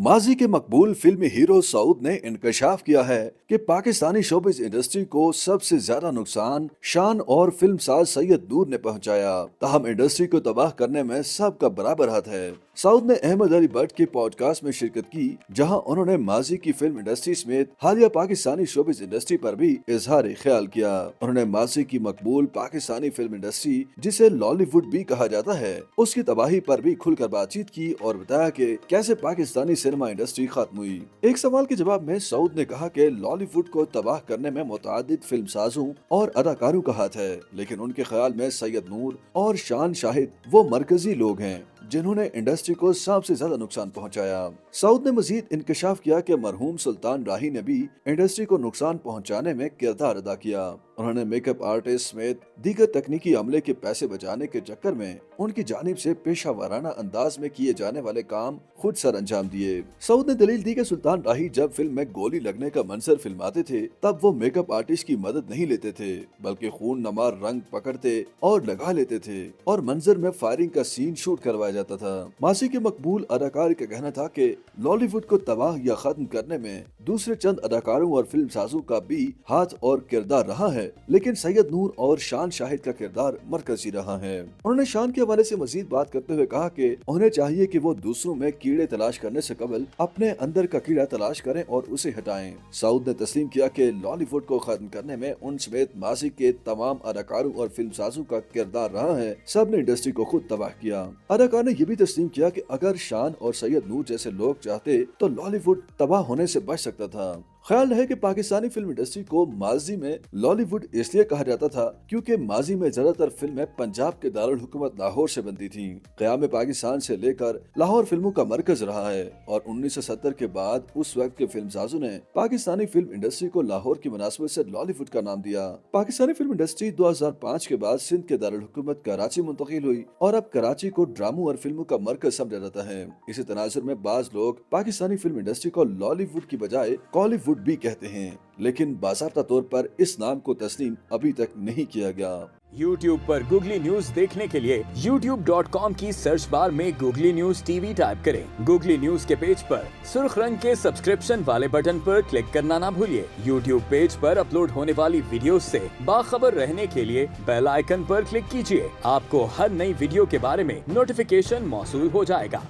माजी के मकबूल फिल्मी हीरो सऊद ने इंकशाफ किया है कि पाकिस्तानी शोबिज इंडस्ट्री को सबसे ज्यादा नुकसान शान और फिल्मसाज सैयद नूर ने पहुंचाया। ताहम इंडस्ट्री को तबाह करने में सबका बराबर हाथ है। सऊद ने अहमद अली भट्ट के पॉडकास्ट में शिरकत की, जहां उन्होंने माजी की फिल्म इंडस्ट्री समेत हालिया पाकिस्तानी शोबिज इंडस्ट्री पर भी इजहार ख्याल किया। उन्होंने माजी की मकबूल पाकिस्तानी फिल्म इंडस्ट्री, जिसे लॉलीवुड भी कहा जाता है, उसकी तबाही पर भी खुलकर बातचीत की और बताया कि कैसे पाकिस्तानी सिनेमा इंडस्ट्री खत्म हुई। एक सवाल के जवाब में सऊद ने कहा कि लॉलीवुड को तबाह करने में मुतअद्दिद फिल्मसाजों और अदाकारों का हाथ है, लेकिन उनके ख्याल में सैयद नूर और शान शाहिद वो मरकजी लोग हैं जिन्होंने इंडस्ट्री को सबसे ज्यादा नुकसान पहुंचाया। सऊद ने मजीद इंकशाफ किया कि मरहूम सुल्तान राही ने भी इंडस्ट्री को नुकसान पहुंचाने में किरदार अदा किया। उन्होंने मेकअप आर्टिस्ट समेत दीगर तकनीकी अमले के पैसे बचाने के चक्कर में उनकी जानिब से पेशा वाराना अंदाज में किए जाने वाले काम खुद सर अंजाम दिए। सऊद ने दलील दी कि सुल्तान राही जब फिल्म में गोली लगने का मंजर फिल्माते थे तब वो मेकअप आर्टिस्ट की मदद नहीं लेते थे, बल्कि खून नमा रंग पकड़ते और लगा लेते थे और मंजर में फायरिंग का सीन शूट करवाया जाता था। मासी के मकबूल अदाकार का कहना था कि लॉलीवुड को तबाह या खत्म करने में दूसरे चंद अदाकारों और फिल्म साजों का भी हाथ और किरदार रहा है, लेकिन सैयद नूर और शान शाहिद का किरदार मरकजी रहा है। उन्होंने शान के हवाले से मजीद बात करते हुए कहा कि उन्हें चाहिए कि वो दूसरों में कीड़े तलाश करने से कबल अपने अंदर का कीड़ा तलाश करें और उसे हटाएं। सऊद ने तस्लीम किया कि लॉलीवुड को खत्म करने में उन समेत माजी के तमाम अदाकारों और फिल्म साजों का किरदार रहा है। सब ने इंडस्ट्री को खुद तबाह किया। अदाकार ने यह भी तस्लीम किया कि अगर शान और सैयद नूर जैसे लोग चाहते तो लॉलीवुड तबाह होने से बच सकता था। ख्याल है कि पाकिस्तानी फिल्म इंडस्ट्री को माजी में लॉलीवुड इसलिए कहा जाता था क्योंकि माजी में ज्यादातर फिल्में पंजाब के दारुल हुकूमत लाहौर से बनती थीं। क़याम पाकिस्तान से लेकर लाहौर फिल्मों का मरकज रहा है और 1970 के बाद उस वक्त के फिल्मसाजों ने पाकिस्तानी फिल्म इंडस्ट्री को लाहौर की मुनासबत से लॉलीवुड का नाम दिया। पाकिस्तानी फिल्म इंडस्ट्री 2005 के बाद सिंध के दारुल हुकूमत कराची मुंतकिल हुई और अब कराची को ड्रामों और फिल्मों का मरकज समझा जाता है। इसी तनाजुर में बाज लोग पाकिस्तानी फिल्म इंडस्ट्री को लॉलीवुड की बजाय कॉलीवुड भी कहते हैं, लेकिन बाज़ाब्ता तौर पर इस नाम को तस्लीम अभी तक नहीं किया गया। YouTube पर गूगली न्यूज देखने के लिए youtube.com की सर्च बार में गूगली न्यूज टीवी टाइप करें। गूगली न्यूज के पेज पर सुर्ख रंग के सब्सक्रिप्शन वाले बटन पर क्लिक करना ना भूलिए। YouTube पेज पर अपलोड होने वाली वीडियोस से बाखबर रहने के लिए बेल आइकन पर क्लिक कीजिए। आपको हर नई वीडियो के बारे में नोटिफिकेशन मौसूल हो जाएगा।